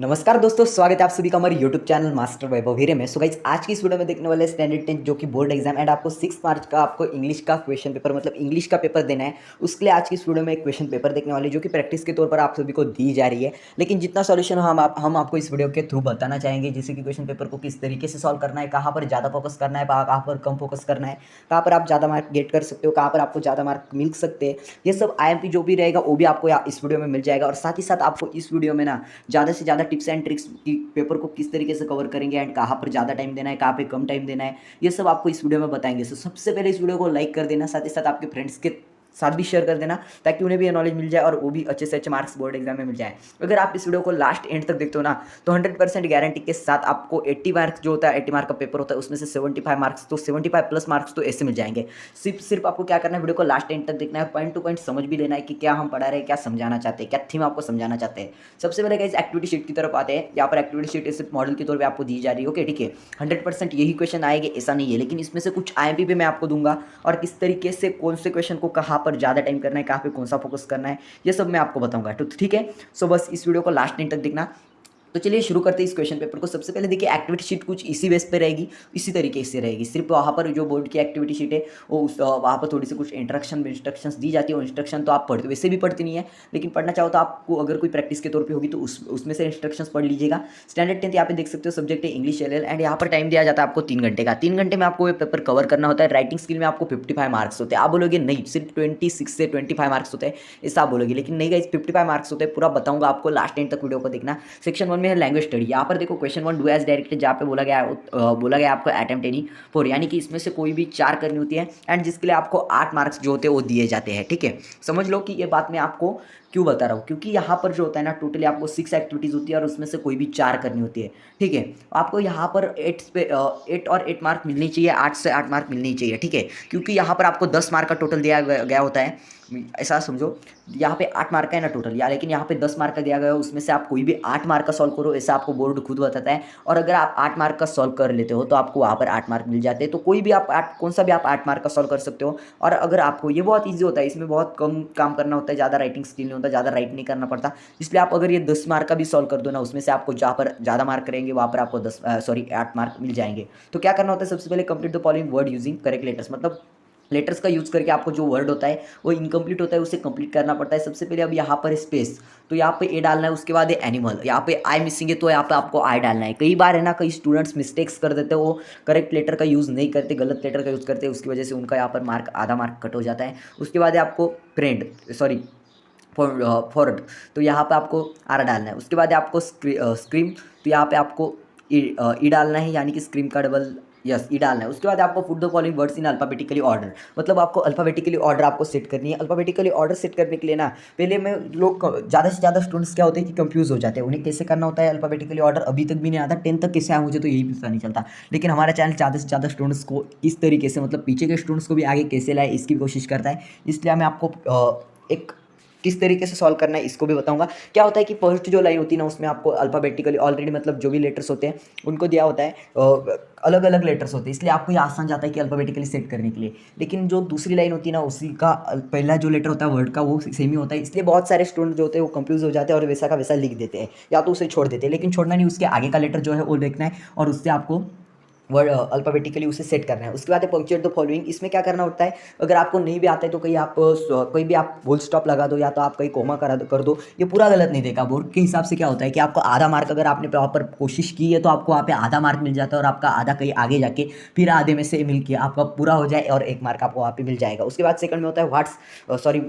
नमस्कार दोस्तों, स्वागत है आप सभी का हमारे यूट्यूब चैनल मास्टर वैभव हीरे में। सो गाइस, आज की इस वीडियो में देखने वाले स्टैंडर्ड 10 जो कि बोर्ड एग्जाम एंड आपको 6 मार्च का आपको इंग्लिश का क्वेश्चन पेपर मतलब इंग्लिश का पेपर देना है। उसके लिए आज की इस वीडियो में एक क्वेश्चन पेपर देखने वाले जो कि प्रैक्टिस के तौर पर आप सभी को दी जा रही है। लेकिन जितना सॉल्यूशन हम आपको इस वीडियो के थ्रू बताना चाहेंगे, जैसे कि क्वेश्चन पेपर को किस तरीके से सॉल्व करना है, कहाँ पर ज़्यादा फोकस करना है, कहाँ पर कम फोकस करना है, कहाँ पर आप ज़्यादा मार्क गेट कर सकते हो, कहाँ पर आपको ज़्यादा मार्क मिल सकते हैं। ये सब IMP जो भी रहेगा वो भी आपको इस वीडियो में मिल जाएगा। और साथ ही साथ आपको इस वीडियो में ना ज़्यादा से ज़्यादा टिप्स एंड ट्रिक्स की पेपर को किस तरीके से कवर करेंगे एंड कहाँ पर ज़्यादा टाइम देना है, कहाँ पे कम टाइम देना है, ये सब आपको इस वीडियो में बताएंगे। सो सबसे पहले इस वीडियो को लाइक कर देना, साथ ही साथ आपके फ्रेंड्स के साथ भी शेयर कर देना ताकि उन्हें भी नॉलेज मिल जाए और वो भी अच्छे से अच्छे मार्क्स बोर्ड एग्जाम में मिल जाए। अगर आप इस वीडियो को लास्ट एंड तक देखते हो ना तो 100% गारंटी के साथ आपको 80 मार्क्स जो होता है, 80 मार्क का पेपर होता है, उसमें से 75 मार्क्स तो 75 प्लस मार्क्स तो ऐसे मिल जाएंगे। सिर्फ आपको क्या करना है, वीडियो को लास्ट एंड तक देखना है, पॉइंट टू पॉइंट समझ भी लेना है कि क्या हम पढ़ा रहे हैं, क्या समझाना चाहते हैं, क्या थीम आपको समझाना चाहते हैं। सबसे पहले गाइस एक्टिविटी शीट की तरफ आते हैं। यहाँ पर एक्टिविटी शीट इस मॉडल के तौर पर आपको दी जा रही है। ओके, ठीक है, 100% यही क्वेश्चन आएंगे ऐसा नहीं है, लेकिन इसमें से कुछ IMP भी मैं आपको दूंगा और किस तरीके से कौन से क्वेश्चन को कहाँ पर ज़्यादा टाइम करना है, कहाँ पे कौन सा फोकस करना है, ये सब मैं आपको बताऊंगा। तो ठीक है, सो बस इस वीडियो को लास्ट टाइम तक देखना। तो चलिए शुरू करते हैं इस क्वेश्चन पेपर को। सबसे पहले देखिए, एक्टिविटी शीट कुछ इसी बेस पे रहेगी, इसी तरीके से रहेगी। सिर्फ वहाँ पर जो बोर्ड की एक्टिविटी शीट है वो वहाँ पर थोड़ी सी कुछ इंस्ट्रक्शंस दी जाती है। वो इंस्ट्रक्शन तो आप पढ़ते वैसे भी पढ़ती नहीं है, लेकिन पढ़ना चाहो तो आपको अगर कोई प्रैक्टिस के तौर पर होगी तो उसमें से इंस्ट्रक्शंस पढ़ लीजिएगा। स्टैंडर्ड 10 यहाँ पे देख सकते हो, सब्जेक्ट है इंग्लिश LL एंड यहाँ पर टाइम दिया जाता है आपको 3 घंटे का। 3 घंटे में आपको ये पेपर कवर करना होता है। राइटिंग स्किल में आपको 55 मार्क्स होते हैं। आप बोलोगे नहीं, सिर्फ 26 से 25 मार्क्स होते हैं, ऐसा आप बोलोगे, लेकिन नहीं गाइस, 55 मार्क्स होते हैं। पूरा बताऊंगा आपको, लास्ट एंड तक वीडियो को देखना। सेक्शन 1 में है लैंग्वेज स्टडी। यहाँ पर देखो क्वेश्चन 1 डू एज डायरेक्टेड, जहाँ पे बोला गया आपको अटेम्प्ट एनी 4, यानी कि इसमें से कोई भी 4 करनी होती है एंड जिसके लिए आपको 8 मार्क्स जो होते हैं वो दिए जाते हैं। ठीक है, समझ लो कि ये बात मैं आपको क्यों बता रहा हूँ, क्योंकि यहाँ पर जो होता है ना टोटली आपको 6 एक्टिविटीज़ होती है और उसमें से कोई भी 4 करनी होती है। ठीक है, आपको यहाँ पर 8 और 8 मार्क मिलनी चाहिए, 8 से 8 मार्क मिलनी चाहिए। ठीक है, क्योंकि यहाँ पर आपको 10 मार्क का टोटल दिया गया होता है। ऐसा समझो, यहाँ पे 8 मार्क का है ना टोटल, या लेकिन यहाँ पे 10 मार्क का दिया गया है, उसमें से आप कोई भी 8 मार्क का सॉल्व करो, ऐसा आपको बोर्ड खुद बताता है। और अगर आप 8 मार्क का सॉल्व कर लेते हो तो आपको वहाँ पर 8 मार्क मिल जाते हैं। तो कोई भी आप कौन सा भी आप 8 मार्क का सॉल्व कर सकते हो। और अगर आपको ये बहुत ईजी होता है, इसमें बहुत कम काम करना होता है, ज़्यादा राइटिंग स्किल नहीं होता, ज़्यादा राइट नहीं करना पड़ता। इसलिए आप अगर ये 10 मार्क का भी सॉल्व कर दो ना, उसमें से आपको जहाँ पर ज़्यादा मार्क करेंगे वहाँ पर आपको 8 मार्क मिल जाएंगे। तो क्या करना होता है, सबसे पहले complete the following word using correct letters, मतलब लेटर्स का यूज़ करके आपको जो वर्ड होता है वो इनकम्प्लीट होता है उसे कंप्लीट करना पड़ता है। सबसे पहले अब यहाँ पर स्पेस, तो यहाँ पे ए डालना है, उसके बाद ये एनिमल, यहाँ पे आई मिसिंग है तो यहाँ पे आपको आई डालना है। कई बार है ना, कई स्टूडेंट्स मिस्टेक्स कर देते हैं, वो करेक्ट लेटर का यूज़ नहीं करते, गलत लेटर का यूज़ करते हैं, उसकी वजह से उनका यहाँ पर आधा मार्क कट हो जाता है। उसके बाद आपको फॉरवर्ड, तो यहाँ पे आपको आर डालना है। उसके बाद आपको स्क्रीम, तो यहाँ पे आपको ई डालना है, यानी कि स्क्रीम का डबल यस ई डालना है। उसके बाद आपको put the following words in alphabetically order, मतलब आपको अल्फाबेटिकली ऑर्डर आपको सेट करनी है। अल्फाबेटिकली ऑर्डर सेट करने के लिए ना पहले में लोग ज़्यादा से ज़्यादा स्टूडेंट्स क्या होते हैं कि कंफ्यूज हो जाते हैं, उन्हें कैसे करना होता है अल्फाबेटिकली ऑर्डर अभी तक भी नहीं आता। 10 तक कैसे आया मुझे तो यही पता नहीं चलता। लेकिन हमारा चैनल ज़्यादा से ज़्यादा स्टूडेंट्स को इस तरीके से, मतलब पीछे के स्टूडेंट्स को भी आगे कैसे लाए इसकी कोशिश करता है। इसलिए मैं आपको एक किस तरीके से सॉल्व करना है इसको भी बताऊंगा। क्या होता है कि फर्स्ट जो लाइन होती है ना उसमें आपको अल्फाबेटिकली ऑलरेडी, मतलब जो भी लेटर्स होते हैं उनको दिया होता है, अलग अलग लेटर्स होते हैं, इसलिए आपको ये आसान जाता है कि अल्फाबेटिकली सेट करने के लिए। लेकिन जो दूसरी लाइन होती है ना उसी का पहला जो लेटर होता है वर्ड का वो सेम ही होता है, इसलिए बहुत सारे स्टूडेंट जो होते हैं वो कंफ्यूज हो जाते हैं और वैसा का वैसा लिख देते हैं, या तो उसे छोड़ देते हैं। लेकिन छोड़ना नहीं, उसके आगे का लेटर जो है वो देखना है और उससे आपको वर्ड अल्फाबेटिकली उसे सेट करना है। उसके बाद है पंक्चुएट द फॉलोइंग। इसमें क्या करना होता है, अगर आपको नहीं भी आता है तो कहीं भी आप फुल स्टॉप लगा दो, या तो आप कहीं कोमा कर दो। ये पूरा गलत नहीं देगा। बोर्ड के हिसाब से क्या होता है कि आपको आधा मार्क, अगर आपने प्रॉपर कोशिश की है तो आपको वहाँ पे आधा मार्क मिल जाता है और आपका आधा कहीं आगे जाके फिर आधे में से मिल के आपका पूरा हो जाए और 1 मार्क आपको वहाँ पे मिल जाएगा। उसके बाद सेकंड में होता है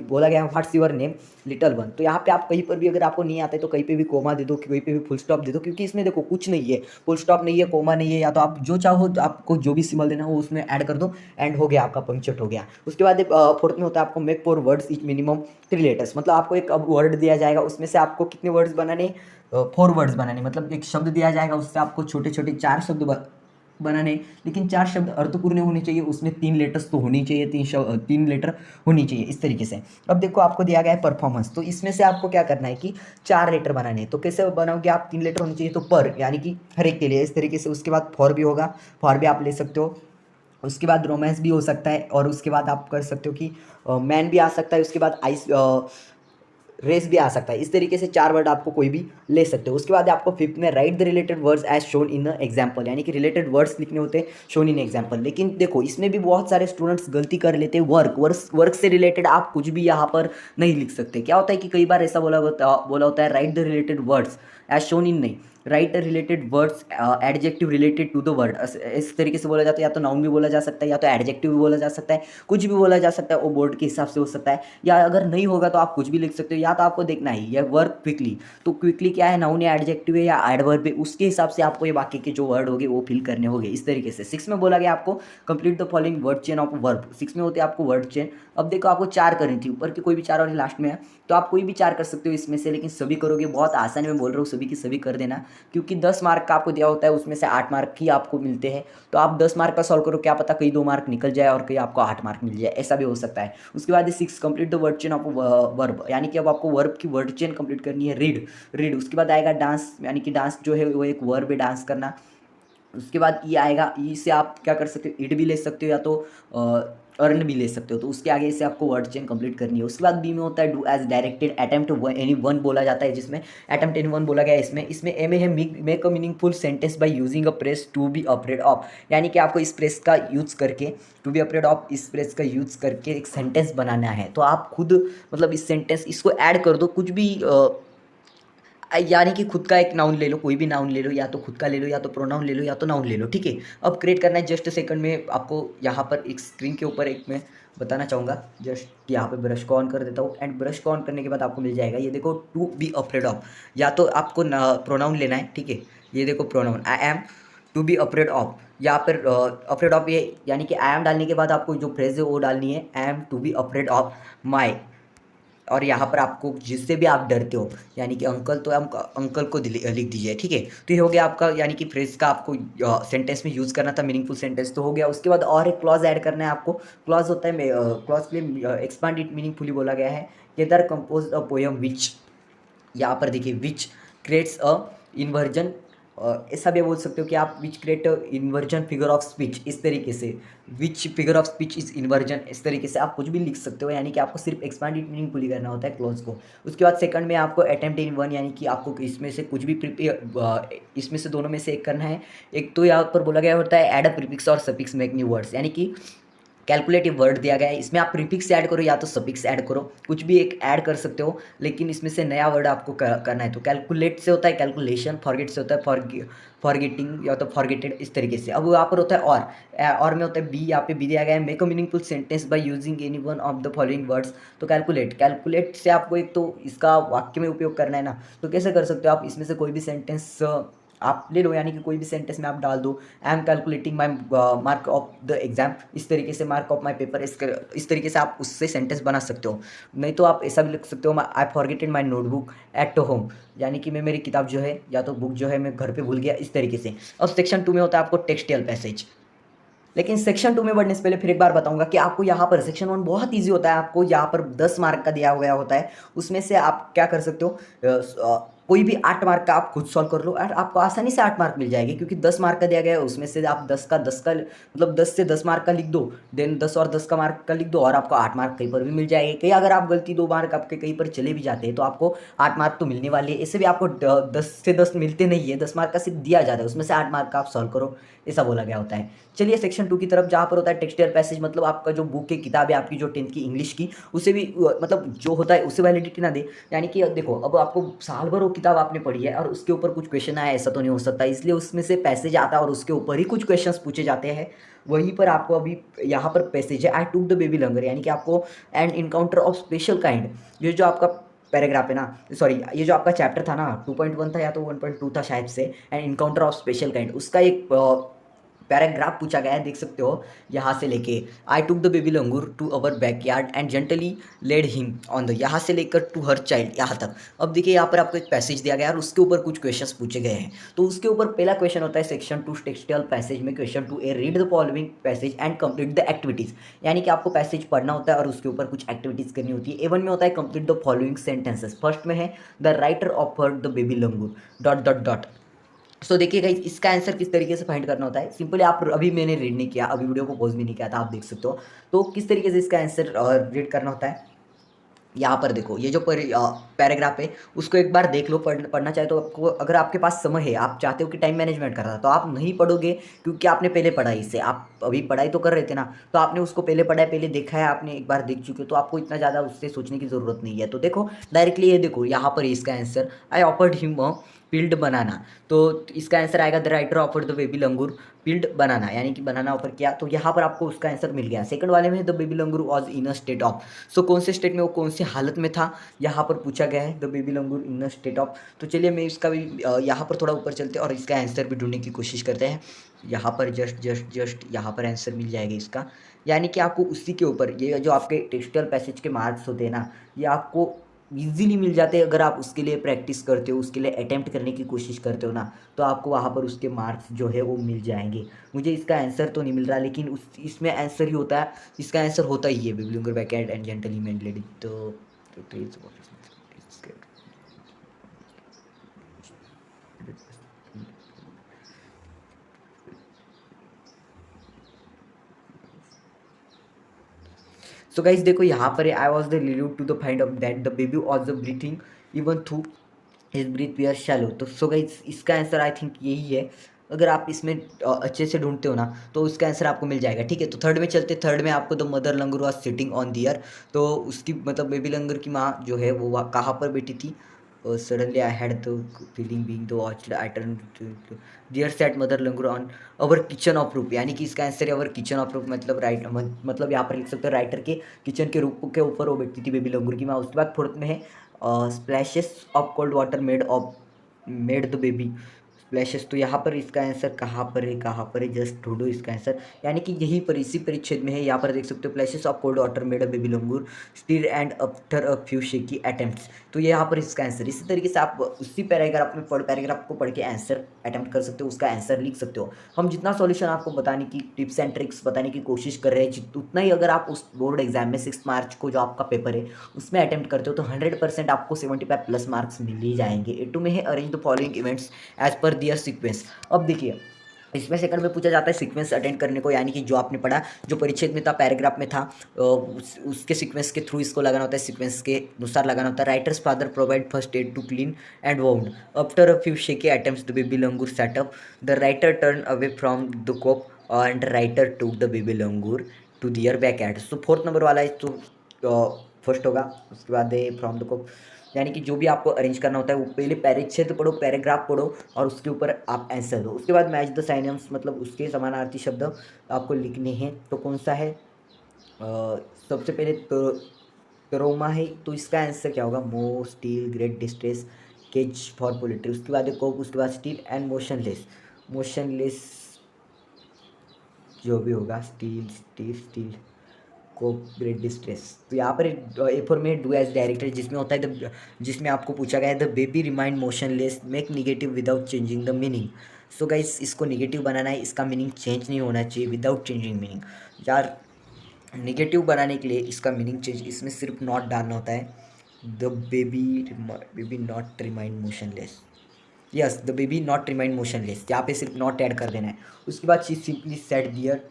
बोला गया है what's your name little one. तो यहाँ पे आप कहीं पर भी अगर आपको नहीं आता है तो कहीं पे भी कोमा दे दो, कहीं पे भी फुल स्टॉप दे दो, क्योंकि इसमें देखो कुछ नहीं है, फुल स्टॉप नहीं है, कोमा नहीं है, या तो आप जो चाहो आपको जो भी सिंबल देना हो उसमें ऐड कर दो एंड हो गया, आपका पंक्चुएट हो गया। उसके बाद फोर्थ में होता है आपको make 4 words etch minimum 3 letters, मतलब आपको एक अब वर्ड दिया जाएगा, उसमें से आपको कितने वर्ड्स बनाने, 4 वर्ड्स बनाने, मतलब एक शब्द दिया जाएगा उससे आपको छोटे छोटे 4 शब्द बनाने। लेकिन 4 शब्द अर्थपूर्ण होने चाहिए, उसमें 3 लेटर्स तो होनी चाहिए, 3 लेटर होनी चाहिए, इस तरीके से। अब देखो आपको दिया गया है परफॉर्मेंस, तो इसमें से आपको क्या करना है कि 4 लेटर बनाने हैं। तो कैसे बनाओगे आप, 3 लेटर होने चाहिए, तो पर यानी कि हर एक के लिए इस तरीके से। उसके बाद फॉर भी होगा, फॉर भी आप ले सकते हो। उसके बाद रोमांस भी हो सकता है, और उसके बाद आप कर सकते हो कि मैन भी आ सकता है। उसके बाद रेस भी आ सकता है। इस तरीके से 4 वर्ड आपको कोई भी ले सकते हो। उसके बाद आपको फिफ्थ में write the related words as shown in example, यानी कि रिलेटेड वर्ड्स लिखने होते हैं शोन इन एग्जाम्पल। लेकिन देखो इसमें भी बहुत सारे स्टूडेंट्स गलती कर लेते हैं, वर्क से रिलेटेड आप कुछ भी यहाँ पर नहीं लिख सकते। क्या होता है कि कई बार ऐसा बोला होता है write the related words as shown in, नहीं, write related words adjective related to the word, इस तरीके से बोला जाता है। या तो नाउन भी बोला जा सकता है, या तो एडजेक्टिव भी बोला जा सकता है, कुछ भी बोला जा सकता है, वो बोर्ड के हिसाब से हो सकता है। या अगर नहीं होगा तो आप कुछ भी लिख सकते हो। या तो आपको देखना है ये वर्क क्विकली, तो क्विकली क्या है, नाउन या एडजेक्टिव है या एडवर्ब है, उसके हिसाब से आपको ये बाकी के जो वर्ड होंगे वो फिल करने होंगे इस तरीके से। 6 में बोला गया आपको complete the following word chain of verb. 6 में होते हैं आपको वर्ड चेन। अब देखो आपको 4 करनी थी, ऊपर की कोई भी 4 और लास्ट में है, तो आप कोई भी 4 कर सकते हो इसमें से, लेकिन सभी करोगे बहुत आसानी में बोल रहा हूँ, सभी की सभी कर देना, क्योंकि 10 मार्क का आपको दिया होता है, उसमें से 8 मार्क ही आपको मिलते हैं। तो आप 10 मार्क का सॉल्व करो, क्या पता कहीं 2 मार्क निकल जाए और कहीं आपको 8 मार्क मिल जाए, ऐसा भी हो सकता है। उसके बाद 6 complete the word chain of verb, यानी कि अब आपको वर्ब की वर्ड चेन कंप्लीट करनी है। रीड, उसके बाद आएगा डांस, यानी कि डांस जो है वो एक वर्ब है, डांस करना। उसके बाद ई आएगा, ई से आप क्या कर सकते हो, इट भी ले सकते हो या तो अर्न भी ले सकते हो। तो उसके आगे से आपको वर्ड चेन कंप्लीट करनी है। उसके बाद बी में होता है do as directed, attempt any one बोला जाता है, जिसमें अटेम्प्ट एनी वन बोला गया है। इसमें ए में है make a meaningful sentence by using a phrase to be afraid of, यानी कि आपको इस प्रेस का यूज़ करके, टू बी अफ्रेड ऑफ, इस प्रेस का यूज़ करके एक सेंटेंस बनाना है। तो आप खुद मतलब इस सेंटेंस इसको ऐड कर दो, कुछ भी यानी कि खुद का एक नाउन ले लो, कोई भी नाउन ले लो, या तो खुद का ले लो, या तो प्रोनाउन ले लो, या तो नाउन ले लो, ठीक है। अब क्रिएट करना है, जस्ट सेकंड में आपको यहाँ पर एक स्क्रीन के ऊपर एक मैं बताना चाहूँगा। जस्ट यहाँ पे ब्रश को ऑन कर देता हूँ, एंड ब्रश को ऑन करने के बाद आपको मिल जाएगा, ये देखो टू बी अफ्रेड ऑफ, या तो आपको प्रोनाउन लेना है, ठीक है। ये देखो pronoun I am to be afraid of, या फिर अफ्रेड ऑफ, ये यानी कि आई एम डालने के बाद आपको जो फ्रेज है वो डालनी है, I am to be afraid of my. और यहाँ पर आपको जिससे भी आप डरते हो, यानी कि अंकल, तो हम अंकल को लिख दीजिए, ठीक है। तो ये हो गया आपका, यानी कि फ्रेज का आपको सेंटेंस में यूज़ करना था, मीनिंगफुल सेंटेंस तो हो गया। उसके बाद और एक क्लॉज ऐड करना है आपको। क्लॉज होता है, क्लॉज के लिए एक्सपांड इट मीनिंगफुली बोला गया है। केदार कंपोज अ पोयम विच, यहाँ पर देखिए विच क्रिएट्स अ इन्वर्जन, ऐसा भी बोल सकते हो कि आप which create inversion figure of speech, इस तरीके से which figure of speech is inversion, इस तरीके से आप कुछ भी लिख सकते हो, यानी कि आपको सिर्फ एक्सपांडेड मीनिंग फुली करना होता है क्लोज को। उसके बाद सेकंड में आपको अटेम्प्ट इन वन, यानी कि आपको इसमें से कुछ भी इसमें से दोनों में से एक करना है। एक तो यहाँ पर बोला गया होता है ऐड अ प्रीफिक्स और सफिक्स मेक न्यू वर्ड्स, यानी कि कैलकुलेटिव वर्ड दिया गया है, इसमें आप प्रीफिक्स ऐड करो या तो सफिक्स ऐड करो, कुछ भी एक ऐड कर सकते हो, लेकिन इसमें से नया वर्ड आपको करना है। तो कैलकुलेट से होता है कैलकुलेशन, फॉरगेट से होता है फॉरगेटिंग या तो फॉरगेटेड, इस तरीके से। अब यहाँ पर होता है और में होता है बी, यहाँ पे बी दिया गया है make a meaningful sentence by using any one of the following words. तो कैलकुलेट से आपको एक तो इसका वाक्य में उपयोग करना है ना, तो कैसे कर सकते हो आप, इसमें से कोई भी सेंटेंस आप ले लो, यानी कि कोई भी सेंटेंस में आप डाल दो, I am calculating my mark of the exam, इस तरीके से मार्क ऑफ माई पेपर, इस तरीके से आप उससे सेंटेंस बना सकते हो। नहीं तो आप ऐसा भी लिख सकते हो, आई फॉरगेटेड माई नोटबुक एट होम, यानी कि मैं मेरी किताब जो है या तो बुक जो है मैं घर पे भूल गया, इस तरीके से। अब सेक्शन 2 में होता है आपको टेक्सचुअल पैसेज। लेकिन सेक्शन 2 में बढ़ने से पहले फिर एक बार बताऊंगा कि आपको यहाँ पर सेक्शन 1 बहुत इजी होता है, आपको यहाँ पर 10 मार्क का दिया गया होता है, उसमें से आप क्या कर सकते हो, कोई भी 8 मार्क का आप खुद सॉल्व कर लो और आपको आसानी से 8 मार्क मिल जाएंगे, क्योंकि 10 मार्क का दिया गया है, उसमें से आप 10 का मतलब 10 से 10 मार्क का लिख दो, देन 10 और 10 का मार्क का लिख दो, और आपको 8 मार्क कहीं पर भी मिल जाएंगे। कहीं अगर आप गलती 2 मार्क आपके कहीं पर चले भी जाते हैं तो आपको 8 मार्क तो मिलने वाले हैं। इससे भी आपको 10 से 10 मिलते नहीं है, 10 मार्क का सिर्फ दिया जाता है, उसमें से 8 मार्क का आप सॉल्व करो, ऐसा बोला गया होता है। चलिए सेक्शन 2 की तरफ, जहाँ पर होता है टेक्सचुअल पैसेज, मतलब आपका जो बुक की किताब है आपकी जो 10th की इंग्लिश की, उसे भी मतलब जो होता है उसे वैलिडिटी ना दे, यानी कि देखो अब आपको साल भर वो किताब आपने पढ़ी है और उसके ऊपर कुछ क्वेश्चन आया, ऐसा तो नहीं हो सकता, इसलिए उसमें से पैसेज आता है और उसके ऊपर ही कुछ क्वेश्चंस पूछे जाते हैं। वहीं पर आपको अभी यहाँ पर पैसेज है आई टूक द बेबी लंगर, यानी कि आपको and encounter of special kind, ये जो आपका पैराग्राफ है ना, सॉरी ये जो आपका चैप्टर था ना 2.1 था या तो 1.2 था शायद से, and encounter of special kind, उसका एक पैराग्राफ पूछा गया है, देख सकते हो यहाँ से लेके I took the baby langur to our backyard and gently laid him on the, यहाँ से लेकर टू हर चाइल्ड यहाँ तक। अब देखिए यहाँ पर आपको एक पैसेज दिया गया है और उसके ऊपर कुछ क्वेश्चंस पूछे गए हैं। तो उसके ऊपर पहला क्वेश्चन होता है सेक्शन 2 टेक्सचुअल पैसेज में question 2A read the following passage and complete the activities, यानी कि आपको पैसेज पढ़ना होता है और उसके ऊपर कुछ एक्टिविटीज करनी होती है। A1 में होता है complete the following sentences, first में है the writer offered the baby langur dot dot dot. So देखिए गाइस इसका आंसर किस तरीके से फाइंड करना होता है, सिंपली आप, अभी मैंने रीड नहीं किया, अभी वीडियो को पॉज भी नहीं किया था, आप देख सकते हो। तो किस तरीके से इसका आंसर रीड करना होता है, यहाँ पर देखो ये जो पैराग्राफ है उसको एक बार देख लो, पढ़ना चाहे तो आपको, अगर आपके पास समय है, आप चाहते हो कि टाइम मैनेजमेंट करना, तो आप नहीं पढ़ोगे क्योंकि आपने पहले पढ़ा है इसे, आप अभी पढ़ाई तो कर रहे थे ना, तो आपने उसको पहले पढ़ा है, पहले देखा है, आपने एक बार देख चुके हो, तो आपको इतना ज़्यादा उससे सोचने की ज़रूरत नहीं है। तो देखो डायरेक्टली ये देखो यहाँ पर इसका answer, I offered him a peeled banana, तो इसका आंसर आएगा the writer offered the baby langur peeled banana, यानी कि बनाना ऑफर किया, तो यहाँ पर आपको उसका आंसर मिल गया। सेकंड वाले में the baby langur was in a state of, so कौन से स्टेट में, वो कौन से हालत में था, यहाँ पर पूछा गया है the baby langur in a state of. तो चलिए मैं इसका भी यहाँ पर थोड़ा ऊपर चलते हैं और इसका आंसर भी ढूंढने की कोशिश करते हैं। यहाँ पर जस्ट यहाँ पर आंसर मिल जाएगा इसका, यानी कि आपको उसी के ऊपर ये जो आपके टेक्सचुअल पैसेज के मार्क्स होते हैं ना, ये आपको ईजिली मिल जाते हैं अगर आप उसके लिए प्रैक्टिस करते हो, उसके लिए अटेम्प्ट करने की कोशिश करते हो ना, तो आपको वहाँ पर उसके मार्क्स जो है वो मिल जाएंगे। मुझे इसका आंसर तो नहीं मिल रहा, लेकिन उस इसमें आंसर ही होता है, इसका आंसर होता ही है baby langur backhand and gentleman lady. So guys देखो यहाँ पर I was the lead to the find of that the baby was the breathing even through his breath we are shallow. तो सो गाइज इसका answer I think यही है, अगर आप इसमें अच्छे से ढूंढते हो ना तो उसका आंसर आपको मिल जाएगा। ठीक है, तो थर्ड में चलते, थर्ड में आपको the mother langur was sitting on there, तो उसकी मतलब बेबी लंगर की माँ जो है वो कहाँ पर बैठी थी, suddenly I had the feeling being the watched I turn dear set mother langur on our kitchen of roof, यानी कि इसका आंसर है अवर किचन ऑफ रूप, मतलब राइट मतलब यहाँ पर लिख सकते हो राइटर के किचन के रूप के ऊपर वो बैठती थी बेबी लंगूर की माँ। उसके बाद फोर्थ में है splashes of cold water made the baby splashes, तो यहाँ पर इसका आंसर कहाँ पर है, कहाँ पर है, जस्ट ढूंढो इसका आंसर, यानी कि यही पर इसी परिच्छेद में है। यहाँ पर देख सकते हो places of cold water made a baby langur stir and after a few shaky attempts, तो ये यहाँ पर इसका आंसर। इसी तरीके से आप उसी पैराग्राफ में पैराग्राफ को पढ़ के आंसर अटेम्प्ट कर सकते हो, उसका आंसर लिख सकते हो। हम जितना सॉल्यूशन आपको बताने की टिप्स एंड ट्रिक्स बताने की कोशिश कर रहे हैं, उतना ही अगर आप उस बोर्ड एग्जाम में 6 मार्च को जो आपका पेपर है उसमें अटेम्प्ट करते हो तो 100% आपको 75 प्लस मार्क्स मिल ही जाएंगे। ए टू में है arrange the following events as per their sequence. अब देखिए इसमें सेकंड में पूछा जाता है सीक्वेंस अटेंड करने को, यानी कि जो आपने पढ़ा, जो परिच्छेद में था, पैराग्राफ में था, उसके सीक्वेंस के थ्रू इसको लगाना होता है, सीक्वेंस के अनुसार लगाना होता है। Writer's father provide first aid to clean and wound after a few shaky attempts the baby langur setup the writer turn away from the cope and writer took the baby langur to their back aid. So fourth number वाला है तो first होगा। उसके बाद from the कोप, यानी कि जो भी आपको अरेंज करना होता है वो पहले परिच्छेद पढ़ो, पैराग्राफ पढ़ो और उसके ऊपर आप आंसर दो। उसके बाद मैच द साइनम्स, मतलब उसके समानार्थी शब्द आपको लिखने हैं। तो कौन सा है, सबसे पहले तो ट्रोमा है, तो इसका आंसर क्या होगा, मो still great distress cage for poultry. उसके बाद कोप, उसके बाद स्टील एंड मोशनलेस जो भी होगा, स्टील को ग्रेट डिस्ट्रेस। तो यहाँ पर A4 में डू एज डायरेक्टर, जिसमें होता है जिसमें आपको पूछा गया है the baby remind motionless make negative without changing the meaning. So guys इसको निगेटिव बनाना है, इसका मीनिंग चेंज नहीं होना चाहिए विदाउट चेंजिंग मीनिंग। यार निगेटिव बनाने के लिए इसका मीनिंग चेंज, इसमें सिर्फ नॉट डालना होता है, the baby not remind motionless, yes the baby not remind motionless, यहाँ पे सिर्फ नॉट ऐड कर देना है। उसके बाद she simply sat there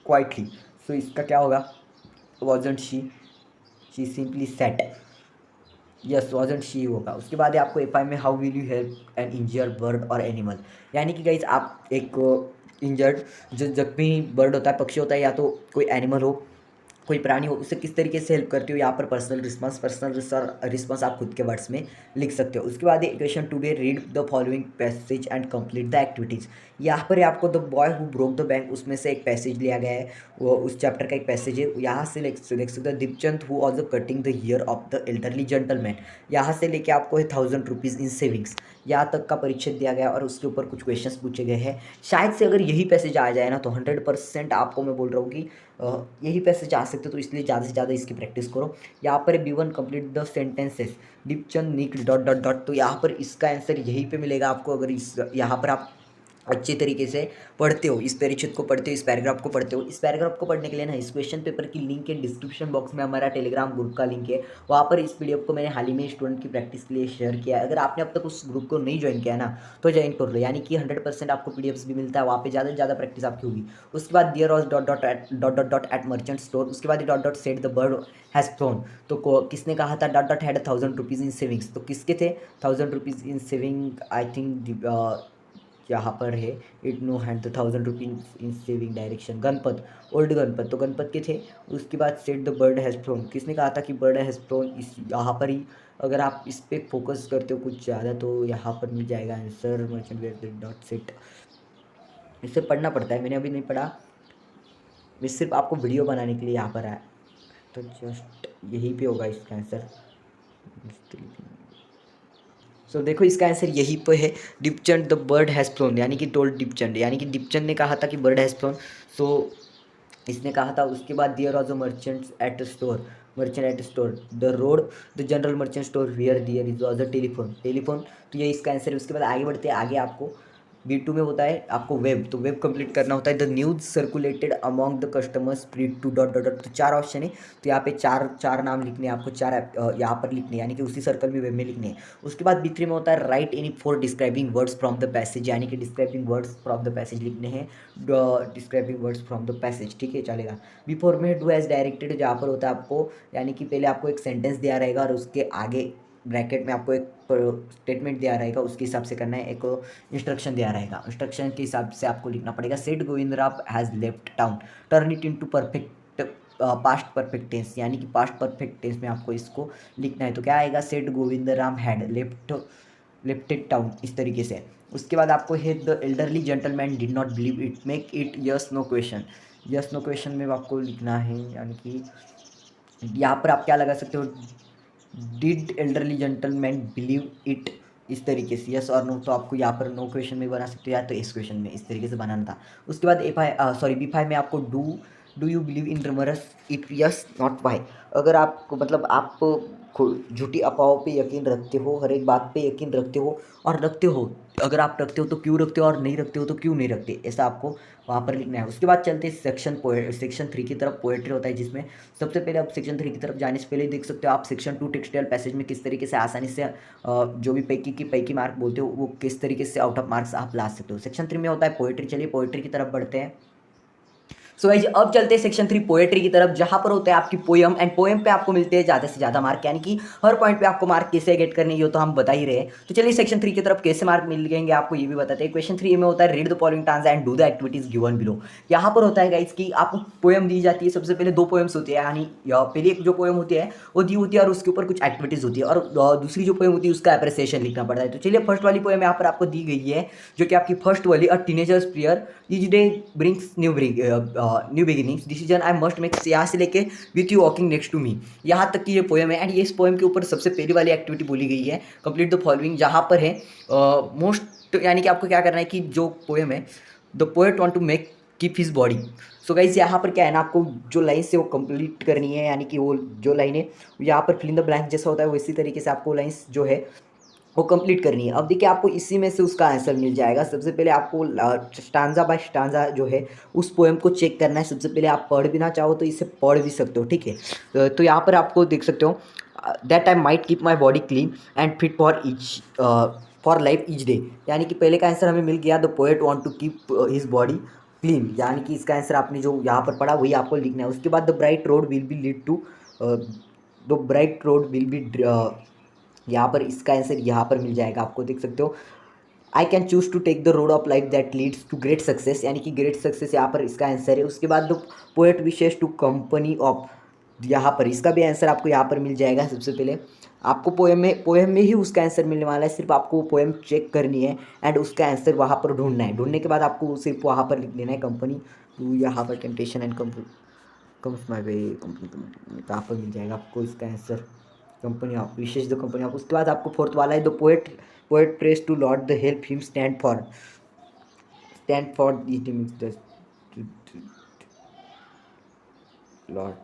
quietly, so इसका क्या होगा, wasn't she simply sat, yes wasn't she होगा। उसके बाद है आपको एफ में how will you help an injured bird और एनिमल, यानी कि गाइज आप एक इंजर्ड जो जख्मी बर्ड होता है, पक्षी होता है, या तो कोई एनिमल हो, कोई प्राणी हो, उससे किस तरीके से हेल्प करती हो, यहाँ पर पर्सनल रिस्पॉन्स आप खुद के वर्ड्स में लिख सकते हो। उसके बाद equation 2 read the following passage and complete the activities. यहाँ पर आपको the boy who broke the bank उसमें से एक पैसेज लिया गया है, वो उस चैप्टर का एक पैसेज है। यहाँ से लिख सकते हो Deepchand who also cutting the year of the elderly gentleman, यहाँ से लेके आपको है 1000 रुपीज़ इन सेविंग्स, यहाँ तक का परिच्छेद दिया गया और उसके ऊपर कुछ क्वेश्चंस पूछे गए हैं। शायद से अगर यही पैसेज आ जाए ना तो 100% आपको मैं बोल रहा हूँ कि यही पैसेज आ सकते, तो इसलिए ज़्यादा से ज़्यादा इसकी प्रैक्टिस करो। यहाँ पर B1 complete the sentences Deepchand nic dot dot dot, तो यहाँ पर इसका आंसर यहीं पे मिलेगा आपको। अगर इस यहाँ पर आप अच्छी तरीके से पढ़ते हो, इस परिचित को पढ़ते हो, इस पैराग्राफ को पढ़ते हो। इस पैराग्राफ को पढ़ने के लिए ना इस क्वेश्चन पेपर की लिंक है डिस्क्रिप्शन बॉक्स में, हमारा टेलीग्राम ग्रुप का लिंक है, वहाँ पर इस पीडीएफ को मैंने हाल ही में स्टूडेंट की प्रैक्टिस के लिए शेयर किया है। अगर आपने अब तक उस ग्रुप को नहीं ज्वाइन किया ना तो ज्वाइन कर लो, यानी कि 100% आपको पीडीएफ्स भी मिलता है वहाँ पे, ज़्यादा से ज़्यादा प्रैक्टिस आपकी होगी। उसके बाद there was dot at merchant store, उसके बाद dot dot said the bird has flown, तो किसने कहा था dot dot had 1000 rupees in savings, तो किसके थे 1000 rupees in saving, I think यहाँ पर है it no hand the 1000 rupees in saving direction, Ganpat, old Ganpat, तो गणपत के थे। उसके बाद said the bird has flown, किसने कहा था कि बर्ड हैज़ फ्लोन, इस यहाँ पर ही अगर आप इस पर फोकस करते हो कुछ ज़्यादा तो यहाँ पर मिल जाएगा answer merchant where dot set. इससे पढ़ना पड़ता है, मैंने अभी नहीं पढ़ा, मैं सिर्फ आपको वीडियो बनाने के लिए यहाँ पर आया, तो जस्ट यहीं पे होगा इसका आंसर। सो देखो इसका आंसर यही पे है, Deepchand the bird has phloem, यानी कि टोल्ड दीपचंद, यानी कि दीपचंद ने कहा था कि बर्ड हैज़ फ्लोन, सो इसने कहा था। उसके बाद there was a merchants at store, merchant at store the road the general merchant store where there is was a telephone, telephone, तो ये इसका आंसर है। उसके बाद आगे बढ़ते हैं, आगे आपको B2 में होता है आपको वेब, तो वेब कंप्लीट करना होता है। The news circulated among the customers spread to dot dot dot, तो 4 ऑप्शन है, तो यहाँ पे चार नाम लिखने हैं आपको, 4 यहाँ पर लिखने हैं, यानी कि उसी सर्कल में वेब में लिखने हैं। उसके बाद B3 में होता है right any for describing words from the passage, यानी कि describing words from the passage लिखने हैं, describing words from the passage, ठीक है चलेगा। B4 में डू एज डायरेक्टेड, जहाँ पर होता है आपको, यानी कि पहले आपको एक सेंटेंस दिया रहेगा और उसके आगे ब्रैकेट में आपको एक स्टेटमेंट दिया रहेगा, उसके हिसाब से करना है, एक इंस्ट्रक्शन दिया रहेगा, इंस्ट्रक्शन के हिसाब से आपको लिखना पड़ेगा। Seth Govindrao has left town, turn it into perfect past perfect tense, यानी कि पास्ट परफेक्ट टेंस में आपको इसको लिखना है, तो क्या आएगा Seth Govindram had lefted town, इस तरीके से। उसके बाद आपको है the elderly gentleman did not believe it, make it yes no question, yes no question में आपको लिखना है, यानी कि यहाँ पर आप क्या लगा सकते हो, did elderly gentleman believe it, इस तरीके से यस और नो, तो आपको यहाँ पर नो क्वेश्चन में बना सकते हो या तो इस क्वेश्चन में, इस तरीके से बनाना था। उसके बाद B5 में आपको do you believe in rumours, if yes not why, अगर आपको मतलब आप झूठी अफवाहों पे यकीन रखते हो, हर एक बात पे यकीन रखते हो और रखते हो, अगर आप रखते हो तो क्यों रखते हो और नहीं रखते हो तो क्यों नहीं रखते, ऐसा आपको वहाँ पर लिखना है। उसके बाद चलते हैं सेक्शन 3 की तरफ, पोएट्री होता है, जिसमें सबसे पहले आप सेक्शन 3 की तरफ जाने से पहले देख सकते हो आप सेक्शन 2 टेक्सटाइल पैसेज में किस तरीके से आसानी से जो भी पैकी मार्क बोलते हो वो किस तरीके से आउट ऑफ मार्क्स आप ला सकते हो। सेक्शन 3 में होता है पोएट्री, चलिए पोएट्री की तरफ बढ़ते हैं। सो गाइज अब चलते हैं सेक्शन 3 पोएट्री की तरफ, जहां पर होते हैं आपकी पोयम, एंड पोयम पे आपको मिलते हैं ज़्यादा से ज़्यादा मार्क, यानी कि हर पॉइंट पे आपको मार्क कैसे गेट करने ये तो हम बता ही रहे हैं। तो चलिए सेक्शन 3 की तरफ कैसे मार्क मिल जाएंगे आपको ये भी बताते हैं। क्वेश्चन 3 में होता है read the following stanza and do the activities given below. यहाँ पर होता है गाइज कि आपको पोयम दी जाती है, सबसे पहले 2 पोएम्स होती है, यानी पहली एक जो पोएम होती है वो दी होती है और उसके ऊपर कुछ एक्टिविटीज होती है, और दूसरी जो पोएम होती है उसका एप्रिसिएशन लिखना पड़ता है। तो चलिए फर्स्ट वाली पोएम यहाँ पर आपको दी गई है, जो कि आपकी फर्स्ट वाली a teenager's prayer each day brings new beginnings decision I must make, यहाँ से लेके with you walking next to me, यहाँ तक की ये पोएम है। एंड ये इस पोएम के ऊपर सबसे पहली वाली एक्टिविटी बोली गई है कंप्लीट द फॉलोइंग, जहाँ पर है मोस्ट, यानी कि आपको क्या करना है कि जो पोएम है the poet want to make keep his body. So guys यहाँ पर क्या है ना, आपको जो लाइन से वो कंप्लीट करनी है, यानी कि वो जो लाइन है यहाँ पर फिल इन द ब्लैंक जैसा होता है वैसी तरीके से आपको लाइन्स जो है वो कंप्लीट करनी है। अब देखिए आपको इसी में से उसका आंसर मिल जाएगा। सबसे पहले आपको स्टांजा बाय स्टांजा जो है उस पोएम को चेक करना है। सबसे पहले आप पढ़ भी ना चाहो तो इसे पढ़ भी सकते हो, ठीक है। तो यहाँ पर आपको देख सकते हो that I might keep my body clean and fit for life each day, यानी कि पहले का आंसर हमें मिल गया the poet want to keep his body clean, यानी कि इसका आंसर आपने जो यहाँ पर पढ़ा वही आपको लिखना है। उसके बाद the bright road will be lead to the bright road will be, यहाँ पर इसका आंसर यहाँ पर मिल जाएगा, आपको देख सकते हो I can choose to take the road of life that leads to great success, यानी कि ग्रेट सक्सेस यहाँ पर इसका आंसर है। उसके बाद the poet wishes to company of, यहाँ पर इसका भी आंसर आपको यहाँ पर मिल जाएगा। सबसे पहले आपको पोएम में ही उसका आंसर मिलने वाला है, सिर्फ आपको वो पोएम चेक करनी है एंड उसका आंसर वहाँ पर ढूंढना है। ढूंढने के बाद आपको सिर्फ वहाँ पर लिख देना है कंपनी टू, यहाँ पर temptation and comes my way, company कहाँ पर मिल जाएगा आपको इसका answer, company of, wishes the company of. उसके बाद आपको फोर्थ वाला है the poet prays to lord the help him stand for lord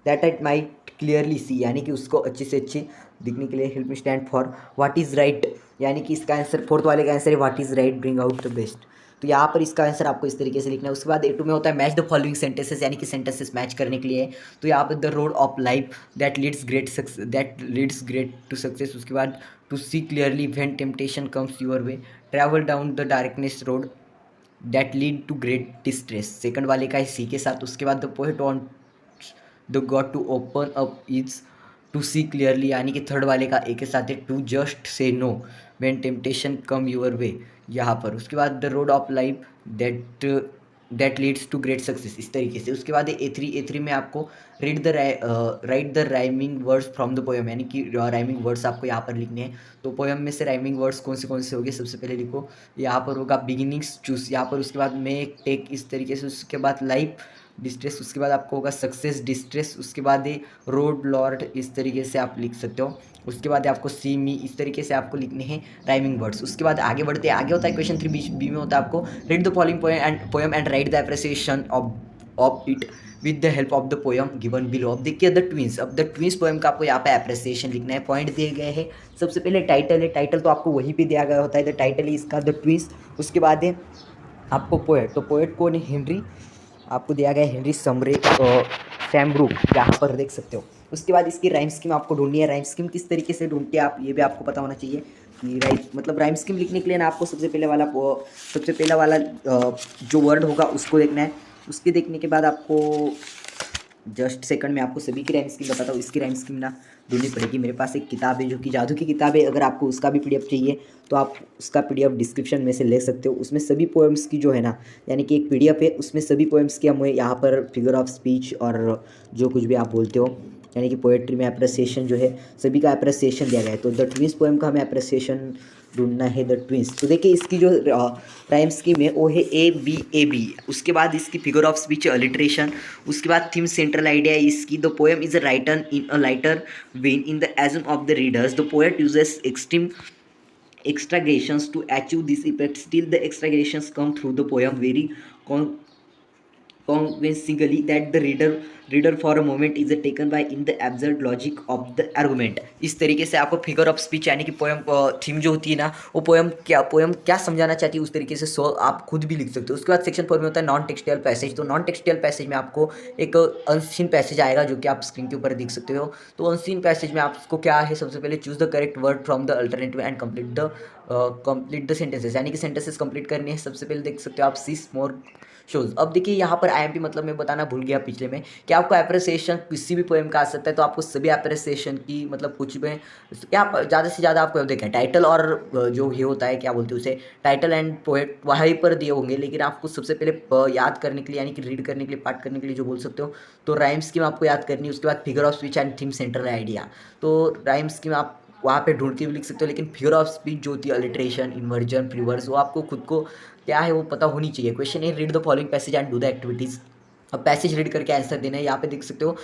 that I might clearly see, यानी कि उसको अच्छे से अच्छे दिखने के लिए help me stand for what is right, यानी कि इसका आंसर फोर्थ वाले का आंसर है what is right bring out the best. तो यहाँ पर इसका आंसर आपको इस तरीके से लिखना है। उसके बाद A2 में होता है मैच द फॉलोइंग सेंटेंसेस, यानी कि सेंटेंसेस मैच करने के लिए। तो यहाँ पर the road of life that leads great to success. उसके बाद to see clearly when temptation comes your way, travel down the darkness road that lead to great distress. Second वाले का है सी के साथ। उसके बाद the poet want the God to open up is to see clearly, यानी कि third वाले का ए के साथ है to just say no when temptation come your way यहाँ पर। उसके बाद the road of life that leads to great success, इस तरीके से। उसके बाद ए थ्री में आपको write the rhyming words from the poem, यानी कि राइमिंग वर्ड्स आपको यहाँ पर लिखने हैं। तो पोएम में से राइमिंग वर्ड्स कौन से होंगे, सबसे पहले लिखो यहाँ पर होगा बिगिनिंग्स चूस यहाँ पर। उसके बाद मेक टेक, इस तरीके से। उसके बाद लाइफ डिस्ट्रेस, उसके बाद आपको होगा सक्सेस डिस्ट्रेस। उसके बाद ये रोड लॉर्ड, इस तरीके से आप लिख सकते हो। उसके बाद आपको सी मी, इस तरीके से आपको लिखने हैं राइमिंग वर्ड्स। उसके बाद आगे बढ़ते हैं, आगे होता है क्वेश्चन 3B में होता है आपको read the following poem and right the appreciation of it with the help of the poem given below. अब देखिए द ट्विंस, अब द ट्विंस पोएम का आपको यहाँ पे अप्रिसिएशन लिखना है। पॉइंट दिए गए हैं। सबसे पहले टाइटल है, टाइटल तो आपको वहीं पे दिया गया होता है, द टाइटल है इसका द ट्विंस। उसके बाद है आपको पोएट, तो पोएट कौन है, हेनरी, आपको दिया गया है हेनरी सैमब्रूक, यहाँ पर देख सकते हो। उसके बाद इसकी राइम स्कीम आपको ढूंढनी है। राइम स्कीम किस तरीके से ढूंढते हैं आप, ये भी आपको पता होना चाहिए कि राइम स्कीम लिखने के लिए ना आपको सबसे पहला वाला जो वर्ड होगा उसको देखना है। उसके देखने के बाद आपको जस्ट सेकंड में आपको सभी की राइम स्कीम बताता हूँ। इसकी राइम स्कीम ना ढूंढनी पड़ेगी। मेरे पास एक किताब है जो कि जादू की किताब है, अगर आपको उसका भी PDF चाहिए तो आप उसका PDF डिस्क्रिप्शन में से ले सकते हो। उसमें सभी पोएम्स की जो है ना, यानी कि एक PDF है, उसमें सभी पोएम्स की हमें यहाँ पर फिगर ऑफ स्पीच और जो कुछ भी आप बोलते हो, यानी कि पोएट्री में अप्रिसिएशन जो है सभी का अप्रिसिएशन दिया गया है। तो द ट्विंस पोएम का हमें अप्रिसिएशन ढूंढना है, द ट्विंस। तो देखिए इसकी जो राइम स्कीम है वो है A B। उसके बाद इसकी फिगर ऑफ स्पीच अलिट्रेशन। उसके बाद थीम सेंट्रल आइडिया है इसकी, the poem is written in a lighter vein in the एजम of the readers, the poet uses extreme exaggerations to achieve this effect, still the exaggerations come through the poem very convincingly that the reader for a moment is taken by in the absurd logic of the argument। इस तरीके से आपको figure of speech यानी कि poem theme जो होती है ना, वो पोएम क्या समझाना चाहती है उस तरीके से सो आप खुद भी लिख सकते हो। उसके बाद सेक्शन 4 में होता है नॉन टेक्सचुअल पैसेज। तो नॉन टेक्सचुअल पैसेज में आपको एक अनसीन पैसेज आएगा जो कि आप स्क्रीन के ऊपर देख सकते हो। तो अनसीन पैसेज में आपको क्या है, सबसे पहले choose the correct word from the alternative and complete the sentences, यानी कि सेंटेंसेस कंप्लीट करनी है। सबसे पहले देख सकते हो आप सी मोर शोज। अब देखिए यहाँ पर IMP मतलब मैं बताना भूल गया पिछले में कि आपको अप्रिसिएशन किसी भी पोएम का आ सकता है। तो आपको सभी अप्रिसिएशन की मतलब कुछ में क्या ज़्यादा से ज़्यादा आपको देखें टाइटल और जो ये होता है क्या बोलते हैं उसे, टाइटल एंड पोएट वहीं पर दिए होंगे। लेकिन आपको सबसे पहले याद करने के लिए यानी कि रीड करने के लिए, पाठ करने के लिए जो बोल सकते हो, तो राइम स्कीम आपको याद करनी है। उसके बाद figure of speech and theme central idea. तो राइम स्कीम आप वहाँ पे ढूंढ के भी लिख सकते हो, लेकिन फिगर ऑफ स्पीच जो होती है अलिट्रेशन, इन्वर्जन, प्रीवर्स, वो आपको खुद को क्या है वो पता होनी चाहिए। क्वेश्चन है read the following passage and do the activities. अब पैसेज रीड करके आंसर देना है। यहाँ पे देख सकते हो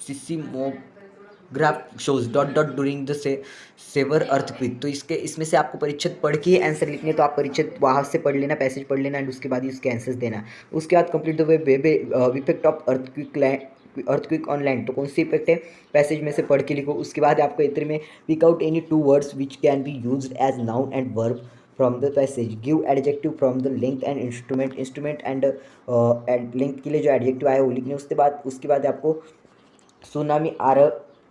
seismograph shows dot dot during the severe earthquake. तो इसमें से आपको परीक्षित पढ़ के आंसर लिखने हैं। तो आप परीक्षित वहाँ से पढ़ लेना, पैसेज पढ़ लेना एंड उसके बाद ही उसके आंसर्स देना। उसके बाद complete the way effect of earthquake on land. तो कौन सी इफेक्ट है, पैसेज में से पढ़ के लिखो। उसके बाद आपको इतने में pick out any 2 words which can be used as noun and verb from the passage, give adjective from the length and instrument and length के लिए जो एडजेक्टिव आया वो लिखने। उसके बाद आपको tsunami are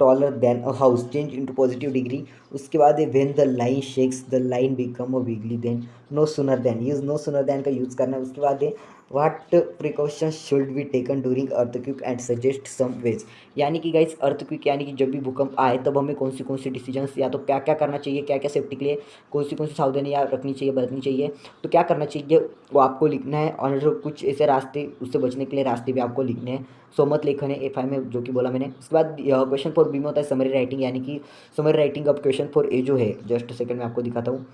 taller than a house change into positive degree. उसके बाद when the line shakes the line become a wiggly then no sooner than का यूज़ करना है। उसके बाद what precautions should be taken during earthquake and suggest some ways, यानी कि guys earthquake यानी कि जब भी भूकंप आए तब हमें कौन सी डिसीजंस या तो क्या क्या करना चाहिए, क्या क्या सेफ्टी के लिए कौन सी सावधानियाँ रखनी चाहिए, बरतनी चाहिए, तो क्या करना चाहिए वो आपको लिखना है। और कुछ ऐसे रास्ते उससे बचने के लिए रास्ते भी आपको लिखने हैं। सोमत लेखन है FI में जो कि बोला मैंने। उसके बाद क्वेश्चन 4B में होता है समरी राइटिंग, यानी कि समरी राइटिंग। अब क्वेश्चन 4A जो है जस्ट सेकंड में आपको दिखाता हूँ।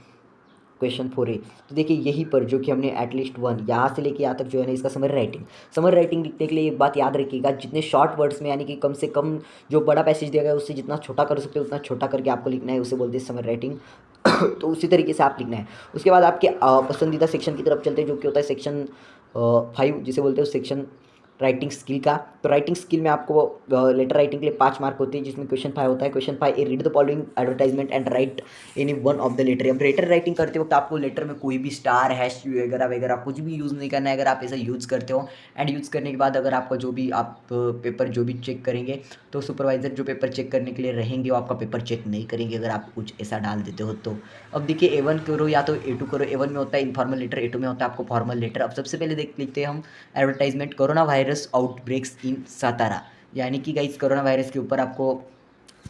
क्वेश्चन 4A तो देखिए यहीं पर जो कि हमने एटलीस्ट 1 यहाँ से लेके यहाँ तक जो है ना इसका समरी राइटिंग लिखने के लिए एक बात याद रखिएगा, जितने शॉर्ट वर्ड्स में यानी कि कम से कम जो बड़ा पैसेज दिया गया है उससे जितना छोटा कर सकते हो उतना छोटा करके आपको लिखना है, उसे बोलते हैं समरी राइटिंग। तो उसी तरीके से आप लिखना है। उसके बाद आपके पसंदीदा सेक्शन की तरफ चलते हैं जो कि होता है सेक्शन 5 जिसे बोलते हैं सेक्शन राइटिंग स्किल का। तो राइटिंग स्किल में आपको लेटर राइटिंग के लिए 5 मार्क होते हैं, जिसमें क्वेश्चन 5 होता है। Question 5 A read the following advertisement and write any one of the letter. अब लेटर राइटिंग करते वक्त आपको लेटर में कोई भी स्टार हैश वगैरह वगैरह कुछ भी यूज़ नहीं करना है। अगर आप ऐसा यूज़ करते हो एंड यूज़ करने के बाद अगर आपका जो भी आप पेपर जो भी चेक करेंगे तो सुपरवाइज़र जो पेपर चेक करने के लिए रहेंगे वो आपका पेपर चेक नहीं करेंगे अगर आप कुछ ऐसा डाल देते हो तो। अब देखिए A1 करो या तो A2 करो। A1 में होता है इन्फॉर्मल लेटर, A2 में होता है आपको फॉर्मल लेटर। अब सबसे पहले देख लेते हैं हम एडवर्टाइजमेंट कोरोना वायरस आउटब्रेक्स इन सातारा, यानी कि गाइस कोरोना वायरस के ऊपर आपको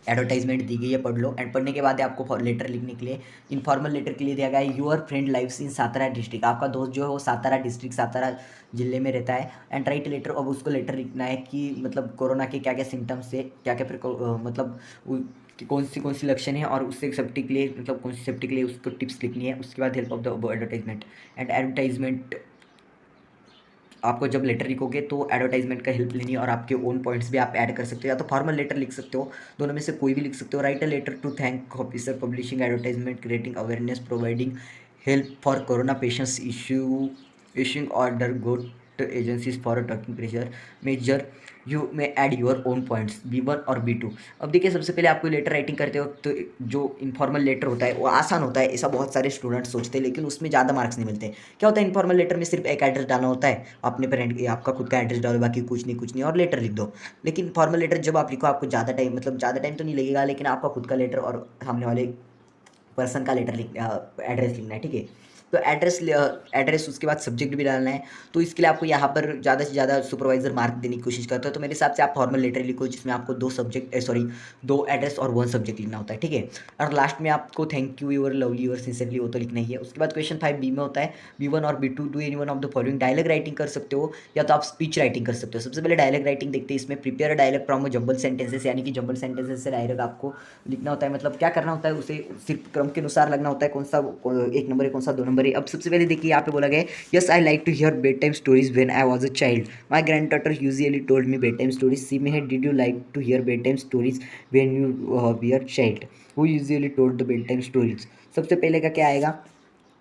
एडवर्टाइजमेंट दी गई है, पढ़ लो। एंड पढ़ने के बाद आपको लेटर लिखने के लिए इनफॉर्मल लेटर के लिए दिया गया है your friend lives in Satara district. आपका दोस्त जो है वो सातारा डिस्ट्रिक्ट सातारा जिले में रहता है। एंड राइट लेटर, अब उसको लेटर लिखना है कि मतलब कोरोना के क्या क्या सिम्टम्स है, क्या क्या मतलब कौन सी लक्षण है और उससे सेफ्टी के लिए मतलब कौन सी सेफ्टी के लिए उसको टिप्स लिखनी है। उसके बाद help of the advertisement. And advertisement आपको जब लेटर लिखोगे तो एडवर्टाइजमेंट का हेल्प लेनी है और आपके ओन पॉइंट्स भी आप ऐड कर सकते हो, या तो फॉर्मल लेटर लिख सकते हो, दोनों में से कोई भी लिख सकते हो। Write a letter to thank officer publishing advertisement creating awareness providing help for corona patients issuing order go to agencies for talking pressure major you में add your own points B1 और B2। अब देखिए सबसे पहले आपको letter writing करते वक्त तो जो इनफॉर्मल लेटर होता है वो आसान होता है, ऐसा बहुत सारे स्टूडेंट्स सोचते हैं, लेकिन उसमें ज़्यादा मार्क्स नहीं मिलते। क्या होता है इनफॉर्मल लेटर में सिर्फ एक एड्रेस डालना होता है, अपने पेरेंट आपका खुद का एड्रेस डालो, बाकी कुछ नहीं और लेटर लिख दो। लेकिन फॉर्मल लेटर जब आप लिखो आपको ज़्यादा टाइम मतलब ज़्यादा टाइम तो नहीं लगेगा, लेकिन आपका खुद का लेटर और सामने वाले पर्सन का लेटर एड्रेस लिखना है, ठीक है। तो एड्रेस उसके बाद सब्जेक्ट भी डालना है। तो इसके लिए आपको यहाँ पर ज़्यादा से ज़्यादा सुपरवाइजर मार्क देने की कोशिश करता है। तो मेरे हिसाब से आप फॉर्मल लेटर लिखो जिसमें आपको 2 एड्रेस और 1 सब्जेक्ट लिखना होता है, ठीक है। और लास्ट में आपको thank you your lovely your sincerely वो तो लिखना ही है। उसके बाद क्वेश्चन 5 बी में होता है B1 और B2 do any one of the following. Dialogue writing कर सकते हो या तो आप स्पीच राइटिंग कर सकते हो। सबसे पहले डायलॉग राइटिंग देखते हैं। इसमें prepare dialogue from jumble sentences, यानी कि जंबल सेंटेंसेस से डायलॉग आपको लिखना होता है। मतलब क्या करना होता है, उसे सिर्फ क्रम के अनुसार लगना होता है, कौन सा 1 नंबर है कौन सा 2 नंबर है। अब सबसे पहले देखिए यहाँ पे बोला गया है yes I like to hear bedtime stories when I was a child, my granddaughter usually told me bedtime stories. C में है did you like to hear bedtime stories when you were child, who usually told the bedtime stories. सबसे पहले का क्या आएगा,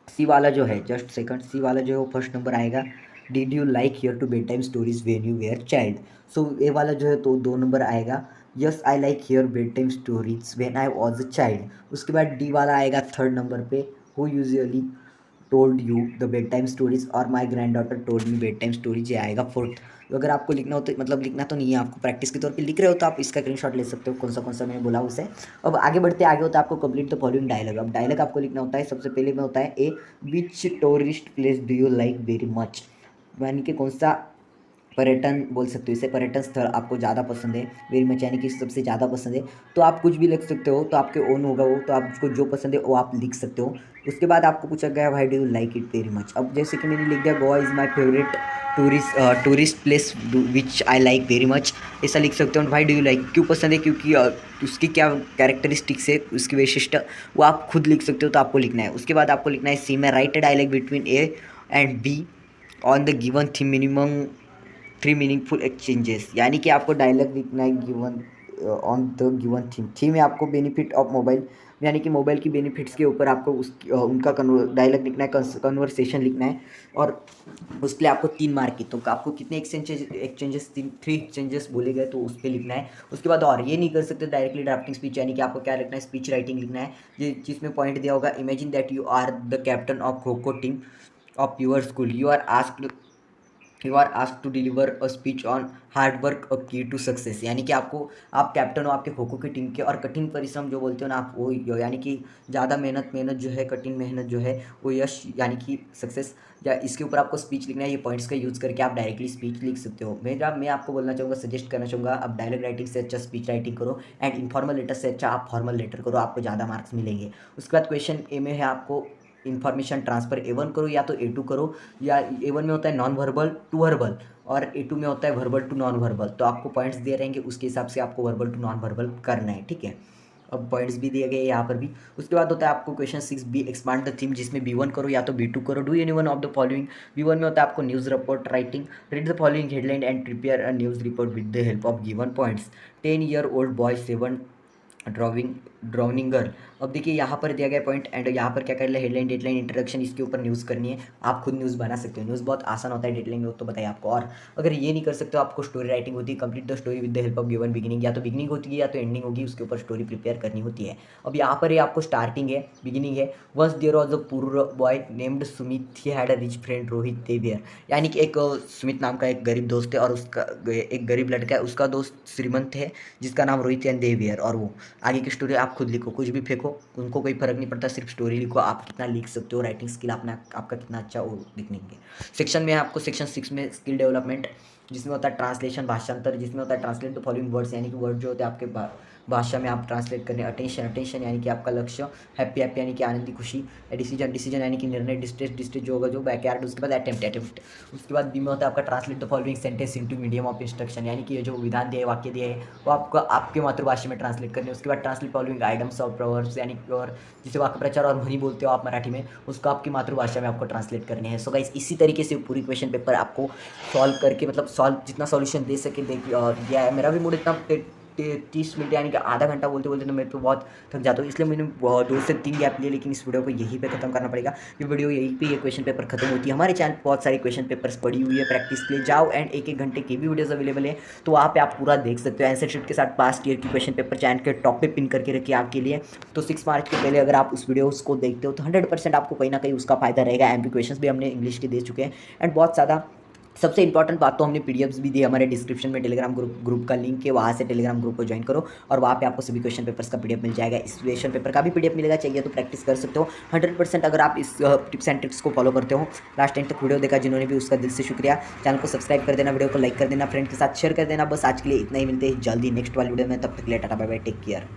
सी वाला जो है, जस्ट सेकंड, सी वाला जो है वो फर्स्ट नंबर आएगा। Did you like hear to bedtime stories when you were child, so A वाला जो है तो 2 नंबर आएगा। Yes I like hear bedtime stories when I was a child. उसके बाद डी वाला आएगा 3rd नंबर पे, who usually told you the bedtime stories और my granddaughter told me bedtime stories, ये आएगा 4th। तो अगर आपको लिखना हो तो मतलब लिखना तो नहीं है, आपको प्रैक्टिस के तौर पे लिख रहे हो तो आप इसका स्क्रीनशॉट ले सकते हो कौन सा मैंने बोला उसे। अब आगे बढ़ते आगे होता है आपको कंप्लीट द फॉलोइंग डायलॉग। अब डायलॉग आपको लिखना होता है, सबसे पहले में होता है A which tourist place do you like very much, यानी कि कौन सा पर्यटन बोल सकते हो इसे, पर्यटन स्थल आपको ज़्यादा पसंद है, वेरी मच यानी कि सबसे ज़्यादा पसंद है। तो आप कुछ भी लिख सकते हो, तो आपके ओन होगा वो, तो आपको जो पसंद है वो आप लिख सकते हो। उसके बाद आपको पूछा गया why do you like it very much. अब जैसे कि मैंने लिख दिया Goa is my favourite tourist place which I like very much, ऐसा लिख सकते हो। व्हाई डू यू लाइक, क्यों पसंद है, क्योंकि उसकी क्या कैरेक्टरिस्टिक्स है, उसकी वैशिष्ट वो आप खुद लिख सकते हो, तो आपको लिखना है। उसके बाद आपको लिखना है सी में write a dialogue between A and B on the given theme minimum 3 meaningful exchanges, यानी कि आपको डायलॉग लिखना है given on the given theme. Theme है आपको बेनिफिट ऑफ मोबाइल, यानी कि मोबाइल की बेनिफिट्स के ऊपर आपको उनका डायलॉग लिखना है, कन्वर्सेशन लिखना है। और उसके लिए आपको 3 मार्क की, तो आपको कितने एक्सचेंजेस 3 एक्सचेंजेस बोले गए तो उस पर लिखना है। उसके बाद और ये नहीं कर सकते डायरेक्टली ड्राफ्टिंग स्पीच, यानी कि आपको क्या लिखना है, स्पीच राइटिंग लिखना है, जिसमें पॉइंट दिया होगा imagine that you are the captain of kho kho team of your school, you are asked to deliver a speech on hard work a key to success, यानी कि आप कैप्टन हो आपके खो खो की टीम के, और कठिन परिश्रम जो बोलते हो ना आप वो, यानी कि ज़्यादा मेहनत जो है, कठिन मेहनत जो है वो यश यानी कि सक्सेस, या इसके ऊपर आपको स्पीच लिखना है। ये पॉइंट्स का यूज़ करके आप डायरेक्टली स्पीच लिख सकते हो। मैं आपको बोलना चाहूँगा, सजेस्ट करना चाहूँगा, आप डायलॉग राइटिंग से अच्छा स्पीच राइटिंग करो, एंड इन्फॉर्मल लेटर से अच्छा आप फॉर्मल लेटर करो, आपको ज़्यादा मार्क्स मिलेंगे। उसके बाद क्वेश्चन ए में है आपको इन्फॉर्मेशन ट्रांसफ़र A1 करो या तो A2 करो, या A1 में होता है नॉन वर्बल टू वर्बल और A2 में होता है वर्बल टू नॉन वर्बल। तो आपको पॉइंट्स दिए रहेंगे, उसके हिसाब से आपको वर्बल टू नॉन वर्बल करना है, ठीक है। अब पॉइंट्स भी दिए गए यहाँ पर भी। उसके बाद होता है आपको question 6 B expand the theme, जिसमें B1 करो या तो B2 करो। Do any one of the following. B1 में होता है आपको news report writing, read the following headline and prepare a news report with the help of given points. 10 year old boy 7 drawing drowning girl. अब देखिए यहाँ पर दिया गया पॉइंट एंड यहाँ पर क्या कर ले, हेडलाइन डेडलाइन इंट्रोडक्शन, इसके ऊपर न्यूज़ करनी है। आप खुद न्यूज़ बना सकते हो, न्यूज़ बहुत आसान होता है, डेडलाइन तो बताइए आपको। और अगर ये नहीं कर सकते हो, आपको स्टोरी राइटिंग होती है, complete the story with the help of given beginning. या तो बिगिनिंग होती है या तो एंडिंग होगी, उसके ऊपर स्टोरी प्रिपेयर करनी होती है। अब यहाँ पर ये आपको स्टार्टिंग है, बिगिनिंग है। Once there was a poor boy named Sumit, he had a rich friend Rohit देवियर। यानी कि एक सुमित नाम का एक गरीब दोस्त है और उसका एक गरीब लड़का है, उसका दोस्त श्रीमंत है जिसका नाम रोहित एंड देवियर। और वो आगे की स्टोरी आप खुद लिखो, कुछ भी फेंको, उनको कोई फर्क नहीं पड़ता, सिर्फ स्टोरी लिखो। आप कितना लिख सकते हो, राइटिंग स्किल अपना आपका कितना अच्छा वो लिखने के। सेक्शन में आपको सेक्शन 6 में स्किल डेवलपमेंट, जिसमें होता है ट्रांसलेशन भाषांतर, जिसमें होता है ट्रांसलेट द फॉलोइंग वर्ड्स, यानी कि वर्ड जो होते हैं आपके भाषा में आप ट्रांसलेट करने। अटेंशन, अटेंशन यानी कि आपका लक्ष्य। हैप्पी, हैप्पी यानी कि आनंदी खुशी। डिसीजन, डिसीजन यानी कि निर्णय। डिस्ट्रेस, डिस्ट्रेस जो होगा जो बैकयार्ड। उसके बाद अटेम्प्ट, अटेम्प्ट। उसके बाद बी में होता है आपका translate the following sentence into medium of instruction, यानी कि ये जो विधान दिए, वाक्य दिए है, वो आपको आपके मातृभाषा में ट्रांसलेट करने। उसके बाद translate following items of proverbs, यानी कि और जिसे वाक्य प्रचार और ध्वनि बोलते हो आप मराठी में, उसको आपकी मातृभाषा में आपको ट्रांसलेट करने हैं। सो गाइस, इसी तरीके से पूरी क्वेश्चन पेपर आपको सॉल्व करके, मतलब सॉल्व जितना सॉल्यूशन दे सके दिया है। मेरा भी मूड इतना 30 मिनट यानी कि आधा घंटा बोलते बोलते तो मैं तो बहुत थक जाता हूँ, इसलिए मैंने 2 से 3 गैप लिए, लेकिन इस वीडियो को यहीं पे खत्म करना पड़ेगा। ये वीडियो यहीं पे ये क्वेश्चन पेपर खत्म होती है। हमारे चैनल पर बहुत सारी क्वेश्चन पेपर्स पड़ी हुई है प्रैक्टिस के लिए, जाओ एंड 1-1 घंटे की भी वीडियोस अवेलेबल है, तो वहाँ पे आप पूरा देख सकते हो। आंसर शीट के साथ पास्ट ईयर की क्वेश्चन पेपर चैनल के टॉप पे पिन करके रखिए आपके लिए। तो 6 मार्च के पहले अगर आप उस वीडियो को देखते हो तो 100% आपको कहीं ना कहीं उसका फायदा रहेगा। एमपी क्वेश्चन भी हमने इंग्लिश के दे चुके हैं एंड बहुत ज़्यादा। सबसे इंपॉर्टेंट बात तो हमने पीडीएफ्स भी दी हमारे डिस्क्रिप्शन में, टेलीग्राम ग्रुप का लिंक है, वहाँ से टेलीग्राम ग्रुप को ज्वाइन करो और वहाँ पे आपको सभी क्वेश्चन पेपर्स का पीडीएफ मिल जाएगा। इस क्वेश्चन पेपर का भी पीडीएफ मिलेगा, चाहिए तो प्रैक्टिस कर सकते हो 100% अगर आप इस टिप्स एंड ट्रिक्स को फॉलो करते हो। लास्ट टाइम तक वीडियो देखा जिन्होंने भी, उसका दिल से शुक्रिया। चैनल को सब्सक्राइब कर देना, वीडियो को लाइक कर देना, फ्रेंड के साथ शेयर कर देना। बस आज के लिए इतना ही, मिलते हैं जल्दी नेक्स्ट वाली वीडियो में, तब तक के लिए tata bye bye, take care.